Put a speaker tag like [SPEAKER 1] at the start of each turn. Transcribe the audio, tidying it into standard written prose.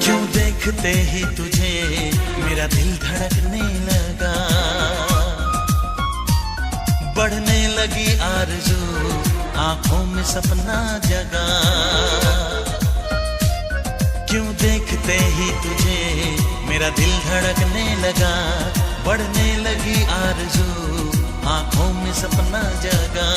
[SPEAKER 1] क्यों देखते ही तुझे मेरा दिल धड़कने लगा, बढ़ने लगी आरज़ू आंखों में सपना जगा। क्यों देखते ही तुझे मेरा दिल धड़कने लगा, बढ़ने लगी आरज़ू आंखों में सपना जगा।